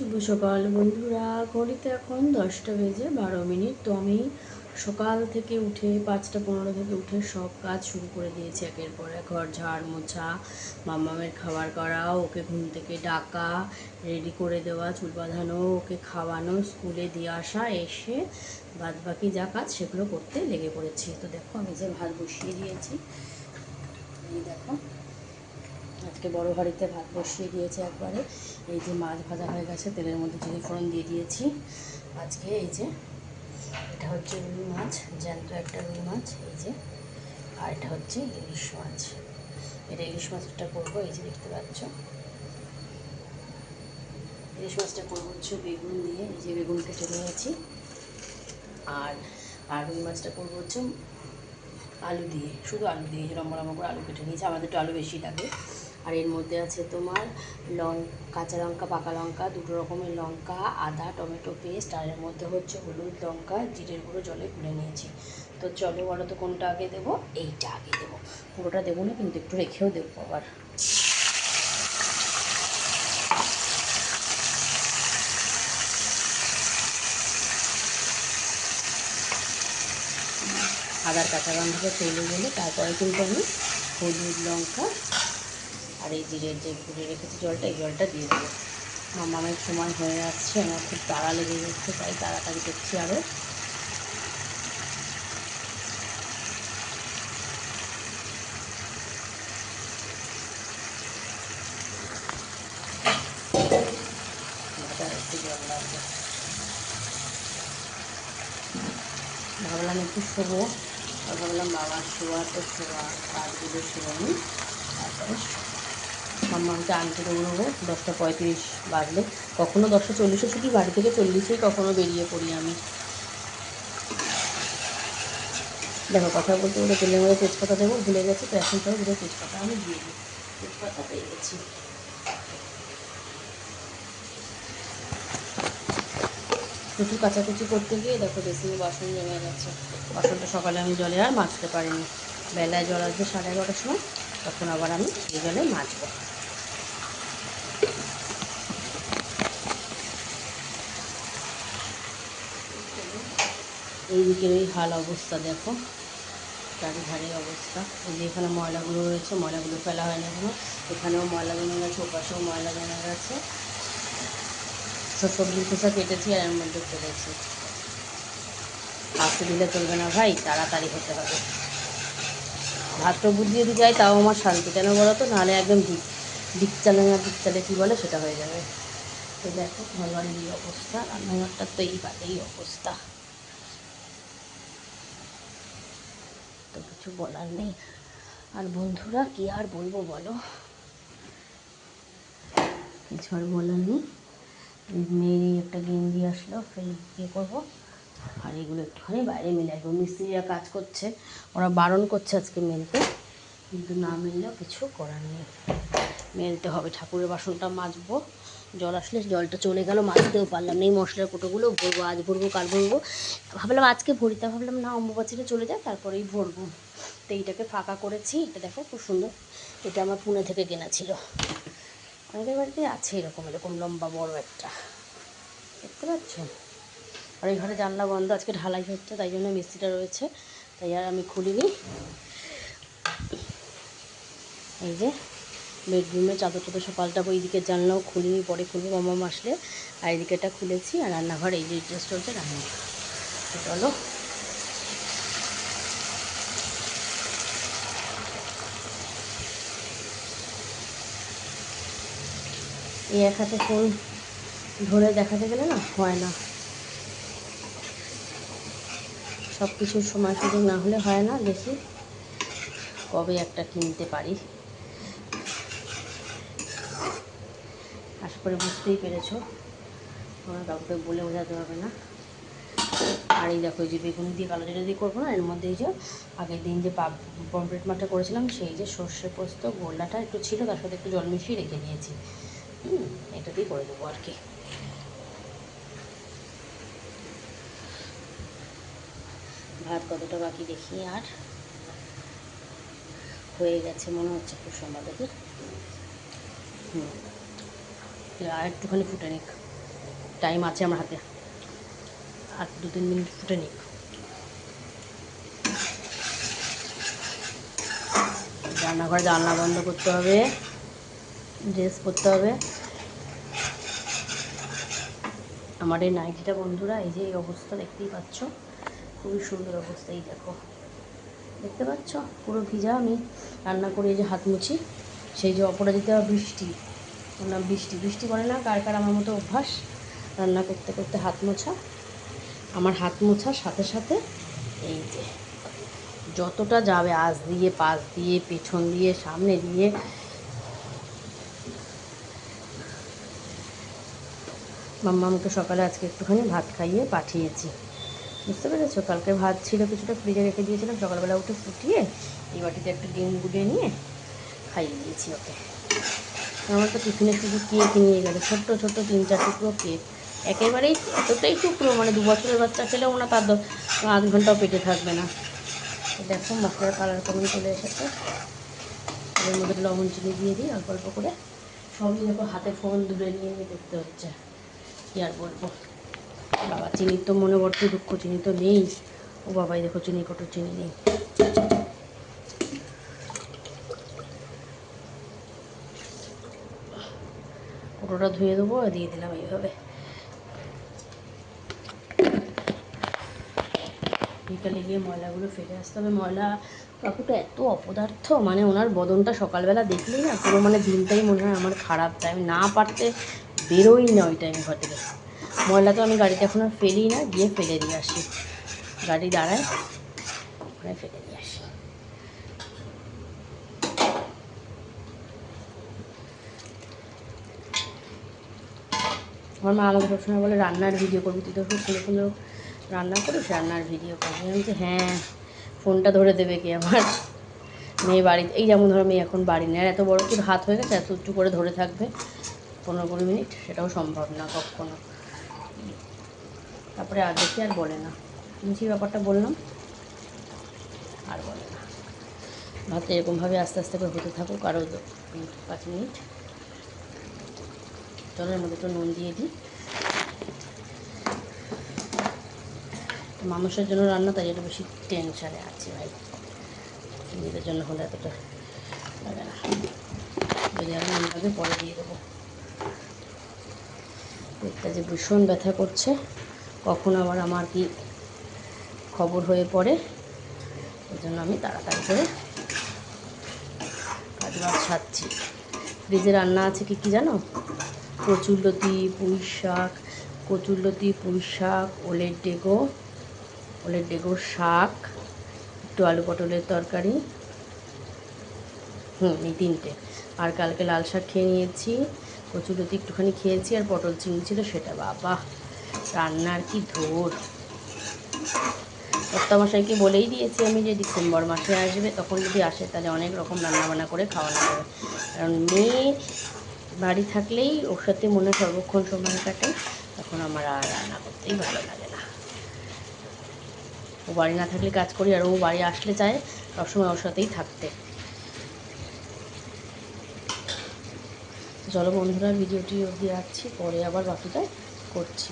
শুভ সকাল বন্ধুরা। ঘড়িতে এখন 10টা বেজে 12 মিনিট। তো আমি সকাল থেকে উঠে 5টা 15 থেকে উঠে সব কাজ শুরু করে দিয়েছি একের পর এক। ঘর ঝাড় মোছা, মাম্মামের খাবার করা, ওকে ঘুম থেকে ডাকা, রেডি করে দেওয়া, চুল বাঁধানো, ওকে খাওয়ানো, স্কুলে দিয়ে আসা, এসে বাদ বাকি যা কাজ সেগুলো করতে লেগে পড়েছি। তো দেখো আমি যে ভাত বসিয়ে দিয়েছি, এই দেখো আজকে বড় হাঁড়িতে ভাত বসিয়ে দিয়েছে একবারে। এই যে মাছ ভাজা হয়ে গেছে, তেলের মধ্যে জিরে ফোড়ন দিয়ে দিয়েছি। আজকে এই যে এটা হচ্ছে রুই মাছ, জ্যান্ত একটা রুই মাছ, এই যে। আর এটা হচ্ছে ইলিশ মাছ। এটা ইলিশ মাছটা করবো, এই যে দেখতে পাচ্ছ। ইলিশ মাছটা করবো হচ্ছে বেগুন দিয়ে, এই যে বেগুন কেটে নিয়েছি। আর আর রুই মাছটা করবো হচ্ছে আলু দিয়ে, শুধু আলু দিয়ে, লম্বা লম্বা করে আলু কেটে নিয়েছি। আমাদের একটু আলু বেশি লাগে। আর এর মধ্যে আছে তোমার কাঁচা লঙ্কা, পাকা লঙ্কা, দুটো রকমের লঙ্কা, আদা, টমেটো পেস্ট, আর এর মধ্যে হচ্ছে হলুদ, লঙ্কা, জিরের গুঁড়ো জলে গুলে নিয়েছি। তো চলো বলো তো কোনটা আগে দেবো? এইটা আগে দেবো। পুরোটা দেবো না কিন্তু, একটু রেখেও দেবো আবার। আদার কাঁচা গন্ধটা চলে গেলে তারপরে কিন্তু আমি হলুদ, লঙ্কা আর এই জিরের যে গুঁড়ে রেখেছি জলটা, এই জলটা দিয়ে দেবো। মামামের সময় হয়ে যাচ্ছে, আমার খুব তাড়া লেগে যাচ্ছে, তাই তাড়াতাড়ি করছি আরও। একটু জল লাগবে। ভাবলাম একটু শোবো, আর ভাবলাম বাবার শোয়া তো শোয়া, কাজগুলো শোয়া নি। তারপরে মামাকে আনতে দৌড়বো 10টা 35 বাজলে। কখনো 10টা 40-এ ছুটি, বাড়ি থেকে 40-এই কখনো বেরিয়ে পড়ি আমি। দেখো কথা বলতে বলতে তেলের মধ্যে তেজপাতা দেবো ভুলে গেছি, তো এখন তাও দুটো তেজপাতা আমি দিয়ে দিই। তেজপাতা পেয়ে গেছি। প্রচুর কাচাকুচি করতে গিয়ে দেখো বেসিনে বাসন জমে গেছে। বাসনটা সকালে আমি জলে আর মাজতে পারিনি। বেলায় জল আসবে 11:30টার সময়, তখন আবার আমি এই জলে মাজবো। এই দিকের এই হাল অবস্থা দেখো, চারিধারে অবস্থা। এই যে এখানে ময়লাগুলো রয়েছে, ময়লাগুলো ফেলা হয়নি এখনো। এখানেও ময়লা জমে গেছে, ওপাশেও ময়লা জমে গেছে। সব সবজির খোসা কেটেছি আর এর মধ্যে ফেলেছি। আসতে দিলে চলবে না ভাই, তাড়াতাড়ি হতে হবে। ভাতটা বুঝিয়ে দিয়ে যাই তাও আমার শান্তি, কেন বলো তো? নাহলে একদম ডিকচালে না ডিকচালে কী বলে সেটা হয়ে যাবে। তো দেখো ঘরবাড়ির এই অবস্থা, রান্নাঘরটার তো এই অবস্থা। তো কিছু বলার নেই। আর বন্ধুরা কি আর বলবো বলো, কিছু আর বলার নেই। মেয়েরই একটা গেঞ্জি আসলো, ইয়ে করবো। আর এগুলো একটুখানি বাইরে মেলে আসবো। মিস্ত্রিরা কাজ করছে, ওরা বারণ করছে আজকে মেলতে, কিন্তু না মেললেও কিছু করার নেই, মেলতে হবে। ঠাকুরের বাসনটা মাজবো, জল আসলে জলটা চলে গেল, মাজতেও পারলাম না। এই মশলার কোটোগুলো ভরবো, আজ ভরবো কাল ভরবো। ভাবলাম আজকে ভরিতে, ভাবলাম না অম্বুবাচিটা চলে যায় তারপরেই ভরবো। তো এইটাকে ফাঁকা করেছি। এটা দেখো খুব সুন্দর, এটা আমার পুনে থেকে কেনা ছিল। অনেকের বাড়িতে আছে এরকম এরকম লম্বা বড় একটা, দেখতে পাচ্ছ। আর এই ঘরে জানলা বন্ধ, আজকে ঢালাই হচ্ছে তাই জন্য মিস্ত্রিটা রয়েছে, তাই আর আমি খুলিনি। এই যে বেডরুমে চাদর টাদর সব পাল্টাবো, এই দিকে জানলাও খুলিনি, পরে খুলবো মামা আসলে। আর এদিকেটা খুলেছি। আর রান্নাঘর এই যে ড্রেস চলছে রান্না। চলো এই এক হাতে ফোন ধরে দেখাতে গেলে না হয় না, সব কিছুর সময় সুযোগ না হলে হয় না। দেখি কবে একটা কিনতে পারি। আশা করি বুঝতেই পেরেছো, তোমরা কাউকে বলে বোঝাতে হবে না। আর এই দেখো, এই যে বেগুন দিয়ে কালো জিরে দিয়ে করবো না, এর মধ্যে এই যে আগের দিন যে পমফ্রেট মাছটা করেছিলাম সেই যে সর্ষে পোস্ত গোল্লাটা একটু ছিল, তার সাথে একটু জল মিশিয়ে রেখে দিয়েছি। এটা দিয়ে করে দেবো আর কি। ভাত কতটা বাকি দেখি, আর হয়ে গেছে মনে হচ্ছে খুব সম্ভব। দেখি আর একটুখানি ফুটে নিক। টাইম আছে আমার হাতে, আর 2-3 মিনিট ফুটে নিক। রান্নাঘরে জানলা বন্ধ করতে হবে, ড্রেস পরতে হবে। আমার এই নাইটিটা বন্ধুরা, এই যে এই অবস্থা দেখতেই পাচ্ছ, খুবই সুন্দর অবস্থা। এই দেখো, দেখতে পাচ্ছ পুরো ভিজা। আমি রান্না করে এই যে হাত মুছি, সেই যে অপরাজিতা বৃষ্টি, না বৃষ্টি বৃষ্টি করে না, কার কার আমার মতো অভ্যাস রান্না করতে করতে হাত মোছা। আমার হাত মোছার সাথে সাথে এই যে যতটা যাবে, আঁচ দিয়ে, পাশ দিয়ে, পেছন দিয়ে, সামনে দিয়ে, মাম্মামকে সকালে আজকে একটুখানি ভাত খাইয়ে পাঠিয়েছি, বুঝতে পেরেছো? কালকে ভাত ছিল কিছুটা, ফ্রিজে রেখে দিয়েছিলাম, সকালবেলা উঠে ফুটিয়ে এই বাটিতে একটা ডিম গুলিয়ে নিয়ে খাইয়ে দিয়েছি ওকে। আমার তো টিফিনে শুধু কেক নিয়ে গেলে, ছোট্ট ছোট্ট 3-4 টুকরো কেক, একেবারেই এতটাই টুকরো, মানে 2 বছরের বাচ্চা খেলেও না, তার 8 ঘন্টাও পেটে থাকবে না। দেখো মশলার কালার কেমন চলে এসেছে। এর মধ্যে লবণ চিনি দিয়ে দিই অল্প অল্প করে। সবই দেখো হাতে ফোন দূরে নিয়ে নিয়ে দেখতে হচ্ছে, কী আর বলবো। বাবা চিনির তো মনে বড্ড দুঃখ, চিনি তো নেই। ও বাবাই দেখো চিনি কত, চিনি নেই। কোটোটা ধুয়ে দেবো, আর দিয়ে দিলাম এইভাবে। বিকালে গিয়ে ময়লাগুলো ফেলে আসতে হবে। ময়লা কাকুটা এত অপদার্থ, মানে ওনার বদনটা সকালবেলা দেখলেই না পুরো মানে দিনটাই মনে হয় আমার খারাপ যায়। আমি না পারতে বেরোই না ওই টাইমে ঘর থেকে। ময়লা তো আমি গাড়িতে এখন আর ফেলি না, গিয়ে ফেলে দিয়ে আসি, গাড়ি দাঁড়ায় ওখানে ফেলে দিয়ে আসি। আমার মা আমাকে সবসময় বলে রান্নার ভিডিও করবি, তুই তো খুব সুন্দর সুন্দর রান্না করিস, রান্নার ভিডিও করবি। আমি বলছি হ্যাঁ, ফোনটা ধরে দেবে কি আমার? মেয়ে বাড়িতে, এই যেমন ধরো মেয়ে এখন বাড়ি নেয়, এত বড় কি হাত হয়ে গেছে, এত একটু করে ধরে থাকবে 15-20 মিনিট, সেটাও সম্ভব না কখনো। তারপরে আর দেখি আর বলে না, নিচের ব্যাপারটা বললাম, আর বলে না। ভাতটা এরকমভাবে আস্তে আস্তে করে হতে থাকুক, আরও 5 মিনিট। জলের মধ্যে একটু নুন দিয়ে দিই। মানুষের জন্য রান্না, তাই একটু বেশি টেনশানে আছে ভাই। নিজেদের জন্য হলে এতটা লাগে না, যদি আমি নুন লাগে পরে দিয়ে দেবো। পেটটা যে ভীষণ ব্যথা করছে, কখন আবার আমার কি খবর হয়ে পড়ে, ওই জন্য আমি তাড়াতাড়ি করে কাজ বাজ সারছি। ফ্রিজে রান্না আছে কি কি জানো? কচুরলতি, পুঁই শাক, কচুরলতি, পুঁই শাক, ওলের ডেগো শাক, একটু আলু পটলের তরকারি, এই 3টে। আর কালকে লাল শাক খেয়ে নিয়েছি, কচুরলতি একটুখানি খেয়েছি, আর পটল চিংড়ি ছিল সেটা। বাবা রান্নার কি ধোর! কর্তামশাইকে বলেই দিয়েছি আমি যে ডিসেম্বর মাসে আসবে, তখন যদি আসে তাহলে অনেক রকম রান্নাবান্না করে খাওয়ানো হবে। কারণ মেয়ে বাড়ি থাকলেই ওর সাথে মনে সর্বক্ষণ সময় কাটে, তখন আমার আর রান্না করতেই ভালো লাগে না। ও বাড়ি না থাকলে কাজ করি, আর ও বাড়ি আসলে চায় সবসময় ওর সাথেই থাকতে। চলো বন্ধুরা, ভিডিওটি অবধি রাখছি, পরে আবার বাকিটা করছি।